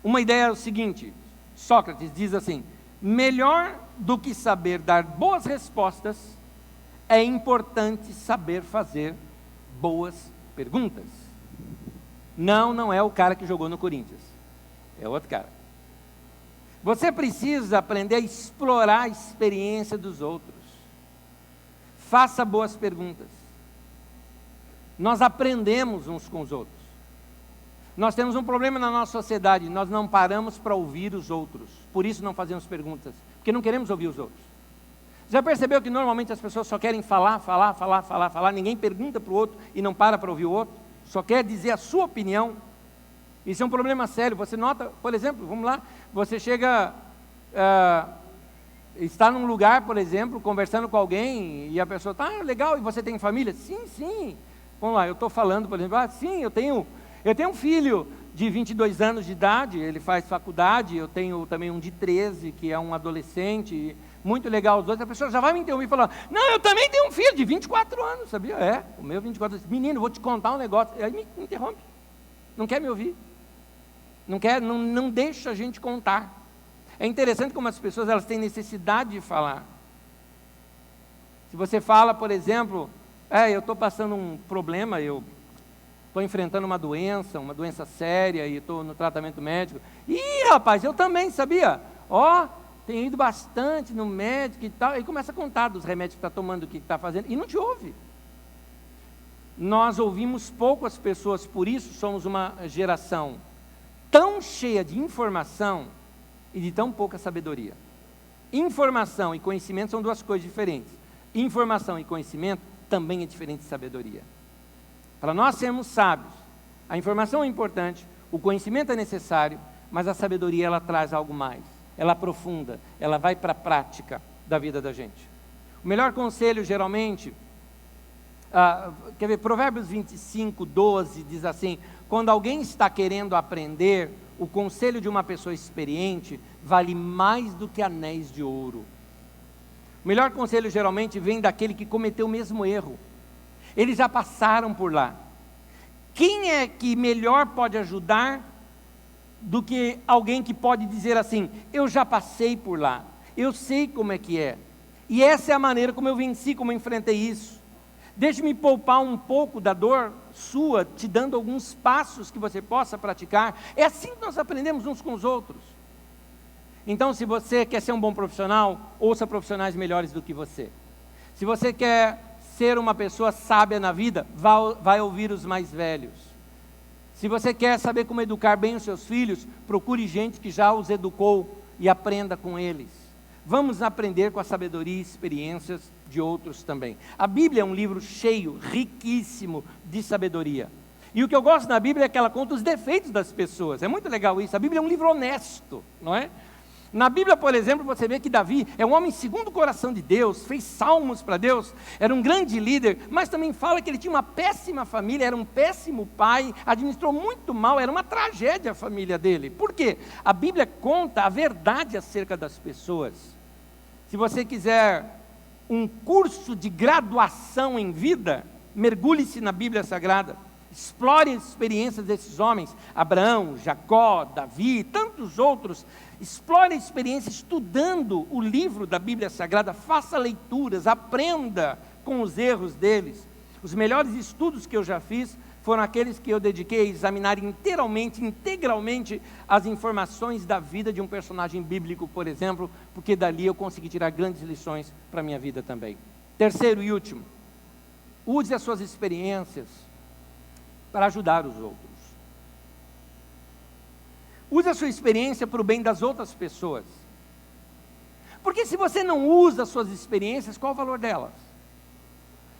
uma ideia é o seguinte: Sócrates diz assim: melhor do que saber dar boas respostas, é importante saber fazer boas perguntas. Não é o cara que jogou no Corinthians, é outro cara. Você precisa aprender a explorar a experiência dos outros. Faça boas perguntas. Nós aprendemos uns com os outros. Nós temos um problema na nossa sociedade: nós não paramos para ouvir os outros. Por isso não fazemos perguntas, porque não queremos ouvir os outros. Já percebeu que normalmente as pessoas só querem falar, ninguém pergunta para o outro e não para ouvir o outro, só quer dizer a sua opinião? Isso é um problema sério. Você nota, por exemplo, vamos lá, você chega, está num lugar, por exemplo, conversando com alguém, e a pessoa está, legal, e você tem família? Sim, sim. Vamos lá, eu estou falando, por exemplo, sim, eu tenho um filho de 22 anos de idade, ele faz faculdade, eu tenho também um de 13, que é um adolescente, muito legal os dois, a pessoa já vai me interromper e falar, não, eu também tenho um filho de 24 anos, sabia? O meu 24 anos, menino, vou te contar um negócio, aí me interrompe, não quer me ouvir, não deixa a gente contar. É interessante como as pessoas elas têm necessidade de falar. Se você fala, por exemplo, eu estou passando um problema, eu estou enfrentando uma doença séria e estou no tratamento médico. Ih, rapaz, eu também, sabia? Tenho ido bastante no médico e tal. E começa a contar dos remédios que está tomando, o que está fazendo, e não te ouve. Nós ouvimos pouco as pessoas, por isso somos uma geração tão cheia de informação e de tão pouca sabedoria. Informação e conhecimento são duas coisas diferentes. Informação e conhecimento também é diferente de sabedoria. Para nós sermos sábios, a informação é importante, o conhecimento é necessário, mas a sabedoria ela traz algo mais. Ela aprofunda, ela vai para a prática da vida da gente. O melhor conselho geralmente, Provérbios 25, 12 diz assim, quando alguém está querendo aprender, o conselho de uma pessoa experiente vale mais do que anéis de ouro. O melhor conselho geralmente vem daquele que cometeu o mesmo erro. Eles já passaram por lá. Quem é que melhor pode ajudar do que alguém que pode dizer assim, eu já passei por lá, eu sei como é que é. E essa é a maneira como eu venci, como eu enfrentei isso. Deixe-me poupar um pouco da dor sua, te dando alguns passos que você possa praticar. É assim que nós aprendemos uns com os outros. Então, se você quer ser um bom profissional, ouça profissionais melhores do que você. Se você quer ser uma pessoa sábia na vida, vai ouvir os mais velhos. Se você quer saber como educar bem os seus filhos, procure gente que já os educou e aprenda com eles. Vamos aprender com a sabedoria e experiências de outros também. A Bíblia é um livro cheio, riquíssimo de sabedoria. E o que eu gosto na Bíblia é que ela conta os defeitos das pessoas. É muito legal isso. A Bíblia é um livro honesto, não é? Na Bíblia, por exemplo, você vê que Davi é um homem segundo o coração de Deus, fez salmos para Deus, era um grande líder, mas também fala que ele tinha uma péssima família, era um péssimo pai, administrou muito mal, era uma tragédia a família dele. Por quê? A Bíblia conta a verdade acerca das pessoas. Se você quiser um curso de graduação em vida, mergulhe-se na Bíblia Sagrada. Explore as experiências desses homens, Abraão, Jacó, Davi, tantos outros. Explore a experiência estudando o livro da Bíblia Sagrada, faça leituras, aprenda com os erros deles. Os melhores estudos que eu já fiz foram aqueles que eu dediquei a examinar integralmente as informações da vida de um personagem bíblico, por exemplo, porque dali eu consegui tirar grandes lições para a minha vida também. Terceiro e último, use as suas experiências para ajudar os outros. Use a sua experiência para o bem das outras pessoas. Porque se você não usa as suas experiências, qual o valor delas?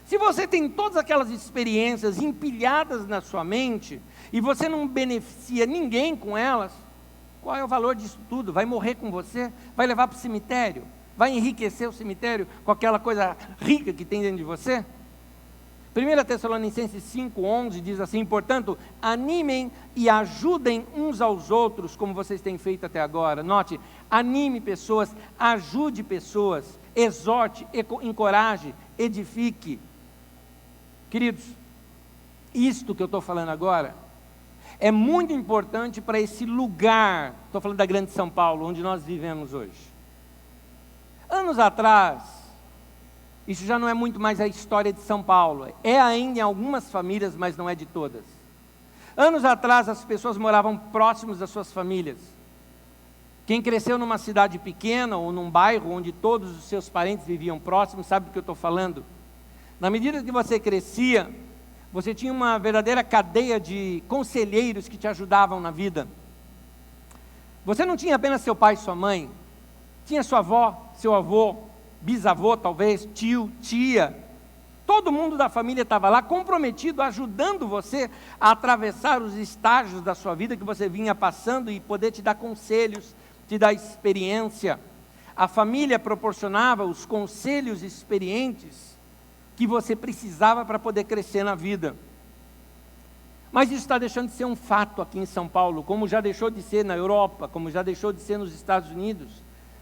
Se você tem todas aquelas experiências empilhadas na sua mente, e você não beneficia ninguém com elas, qual é o valor disso tudo? Vai morrer com você? Vai levar para o cemitério? Vai enriquecer o cemitério com aquela coisa rica que tem dentro de você? 1 Tessalonicenses 5,11 diz assim, portanto, animem e ajudem uns aos outros, como vocês têm feito até agora. Note, anime pessoas, ajude pessoas, exorte, encoraje, edifique. Queridos, isto que eu estou falando agora, é muito importante para esse lugar, estou falando da grande São Paulo, onde nós vivemos hoje. Anos atrás, isso já não é muito mais a história de São Paulo. É ainda em algumas famílias, mas não é de todas. Anos atrás, as pessoas moravam próximos das suas famílias. Quem cresceu numa cidade pequena ou num bairro onde todos os seus parentes viviam próximos, sabe do que eu estou falando? Na medida que você crescia, você tinha uma verdadeira cadeia de conselheiros que te ajudavam na vida. Você não tinha apenas seu pai e sua mãe, tinha sua avó, seu avô, bisavô talvez, tio, tia, todo mundo da família estava lá comprometido, ajudando você a atravessar os estágios da sua vida que você vinha passando e poder te dar conselhos, te dar experiência. a família proporcionava os conselhos experientes que você precisava para poder crescer na vida. Mas isso está deixando de ser um fato aqui em São Paulo, como já deixou de ser na Europa, como já deixou de ser nos Estados Unidos.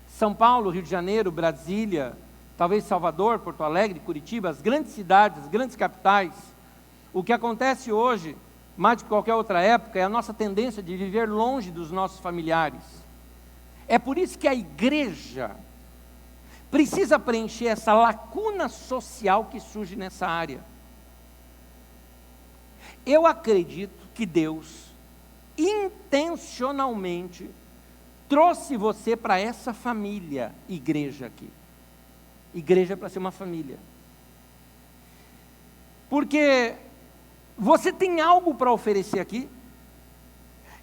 São Paulo, Rio de Janeiro, Brasília, talvez Salvador, Porto Alegre, Curitiba, as grandes cidades, as grandes capitais. O que acontece hoje, mais do que qualquer outra época, é a nossa tendência de viver longe dos nossos familiares. É por isso que a igreja precisa preencher essa lacuna social que surge nessa área. Eu acredito que Deus, intencionalmente, trouxe você para essa família, igreja aqui. Igreja é para ser uma família. Porque você tem algo para oferecer aqui,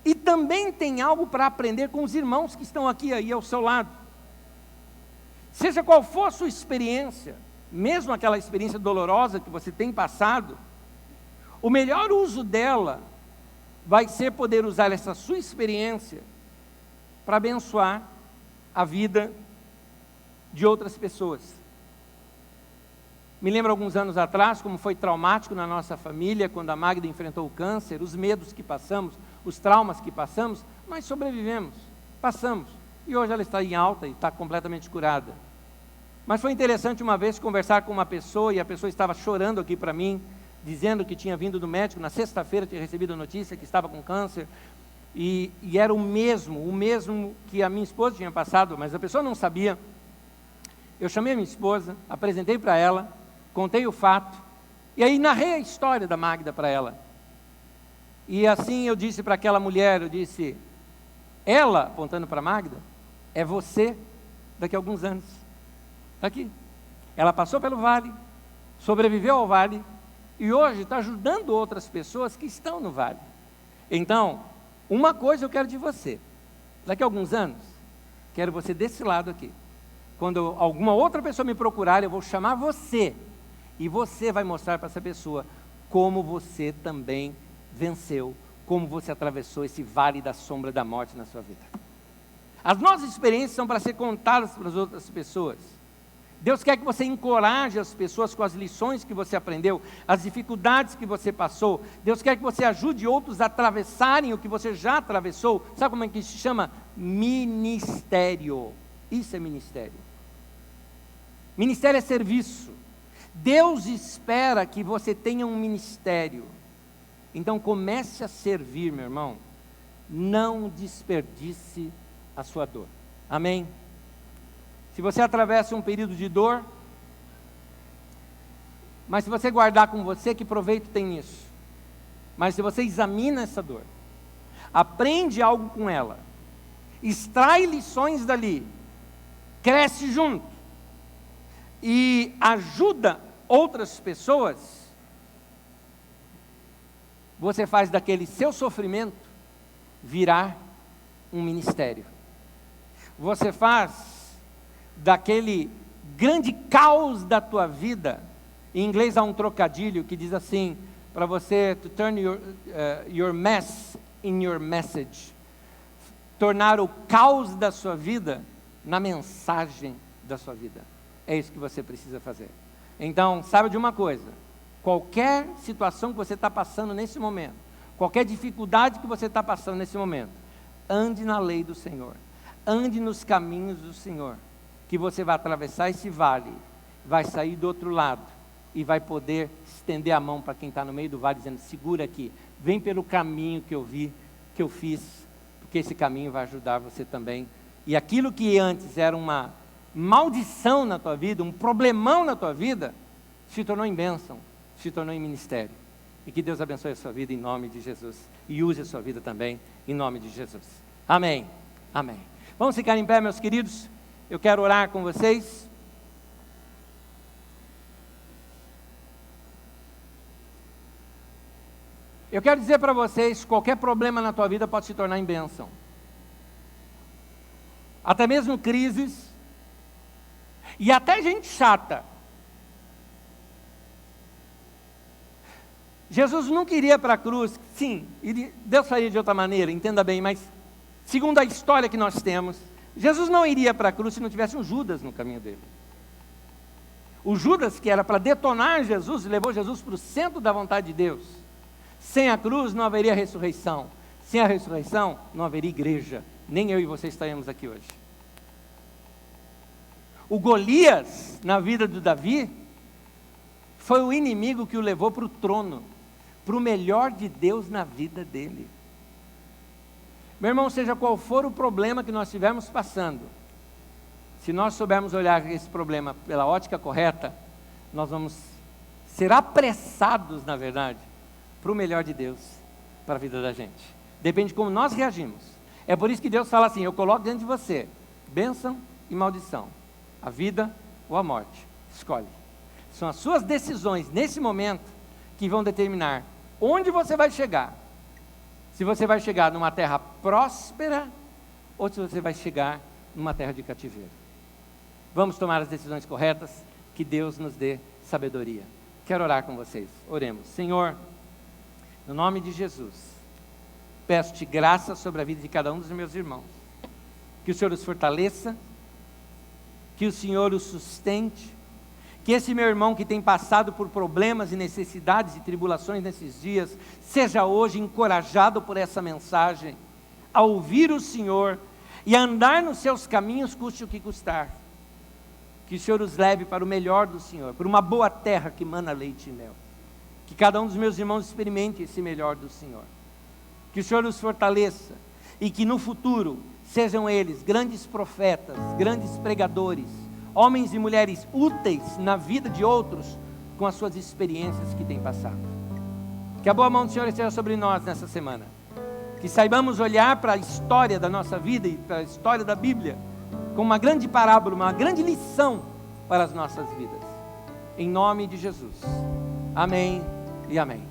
e também tem algo para aprender com os irmãos que estão aqui aí ao seu lado. Seja qual for a sua experiência, mesmo aquela experiência dolorosa que você tem passado, o melhor uso dela vai ser poder usar essa sua experiência para abençoar a vida de outras pessoas. Me lembro alguns anos atrás, como foi traumático na nossa família, quando a Magda enfrentou o câncer, os medos que passamos, os traumas que passamos, mas sobrevivemos, passamos. E hoje ela está em alta e está completamente curada. Mas foi interessante uma vez conversar com uma pessoa, e a pessoa estava chorando aqui para mim, dizendo que tinha vindo do médico, na sexta-feira tinha recebido a notícia que estava com câncer, e era o mesmo que a minha esposa tinha passado, mas a pessoa não sabia. Eu chamei a minha esposa, apresentei para ela, contei o fato, e aí narrei a história da Magda para ela. E assim eu disse para aquela mulher, eu disse, ela, apontando para a Magda, é você daqui a alguns anos. Está aqui. Ela passou pelo vale, sobreviveu ao vale, e hoje está ajudando outras pessoas que estão no vale. Então, uma coisa eu quero de você, daqui a alguns anos, quero você desse lado aqui. Quando alguma outra pessoa me procurar, eu vou chamar você, e você vai mostrar para essa pessoa como você também venceu, como você atravessou esse vale da sombra da morte na sua vida. As nossas experiências são para ser contadas para as outras pessoas. Deus quer que você encoraje as pessoas com as lições que você aprendeu, as dificuldades que você passou. Deus quer que você ajude outros a atravessarem o que você já atravessou. Sabe como é que se chama? Ministério. Isso é ministério. Ministério é serviço. Deus espera que você tenha um ministério. Então comece a servir, meu irmão. Não desperdice a sua dor. Amém? Se você atravessa um período de dor, mas se você guardar com você, que proveito tem nisso? Mas se você examina essa dor, aprende algo com ela, extrai lições dali, cresce junto e ajuda outras pessoas, você faz daquele seu sofrimento virar um ministério. Você faz daquele grande caos da tua vida. Em inglês há um trocadilho que diz assim, para você, to turn your mess in your message. Tornar o caos da sua vida na mensagem da sua vida. É isso que você precisa fazer. Então, saiba de uma coisa, qualquer situação que você está passando nesse momento, qualquer dificuldade que você está passando nesse momento, ande na lei do Senhor, ande nos caminhos do Senhor, que você vai atravessar esse vale, vai sair do outro lado, e vai poder estender a mão para quem está no meio do vale, dizendo, segura aqui, vem pelo caminho que eu vi, que eu fiz, porque esse caminho vai ajudar você também. E aquilo que antes era uma maldição na tua vida, um problemão na tua vida, se tornou em bênção, se tornou em ministério. E que Deus abençoe a sua vida em nome de Jesus, e use a sua vida também em nome de Jesus. Amém. Amém. Vamos ficar em pé, meus queridos. Eu quero orar com vocês. Eu quero dizer para vocês, qualquer problema na tua vida pode se tornar em bênção. Até mesmo crises, e até gente chata. Jesus nunca iria para a cruz, sim, Deus faria de outra maneira, entenda bem, mas segundo a história que nós temos, Jesus não iria para a cruz se não tivesse um Judas no caminho dele. O Judas, que era para detonar Jesus, levou Jesus para o centro da vontade de Deus. Sem a cruz não haveria ressurreição. Sem a ressurreição não haveria igreja. Nem eu e você estaremos aqui hoje. O Golias, na vida do Davi, foi o inimigo que o levou para o trono, para o melhor de Deus na vida dele. Meu irmão, seja qual for o problema que nós estivermos passando, se nós soubermos olhar esse problema pela ótica correta, nós vamos ser apressados, na verdade, para o melhor de Deus, para a vida da gente. Depende de como nós reagimos. É por isso que Deus fala assim: eu coloco diante de você bênção e maldição, a vida ou a morte, escolhe. São as suas decisões nesse momento que vão determinar onde você vai chegar. Se você vai chegar numa terra próspera ou se você vai chegar numa terra de cativeiro. Vamos tomar as decisões corretas, que Deus nos dê sabedoria. Quero orar com vocês. Oremos. Senhor, no nome de Jesus, peço-te graça sobre a vida de cada um dos meus irmãos. Que o Senhor os fortaleça, que o Senhor os sustente, que esse meu irmão que tem passado por problemas e necessidades e tribulações nesses dias, seja hoje encorajado por essa mensagem, a ouvir o Senhor e a andar nos seus caminhos, custe o que custar. Que o Senhor os leve para o melhor do Senhor, para uma boa terra que mana leite e mel. Que cada um dos meus irmãos experimente esse melhor do Senhor. Que o Senhor os fortaleça e que no futuro sejam eles grandes profetas, grandes pregadores, homens e mulheres úteis na vida de outros com as suas experiências que têm passado. Que a boa mão do Senhor esteja sobre nós nessa semana. Que saibamos olhar para a história da nossa vida e para a história da Bíblia com uma grande parábola, uma grande lição para as nossas vidas. Em nome de Jesus. Amém e amém.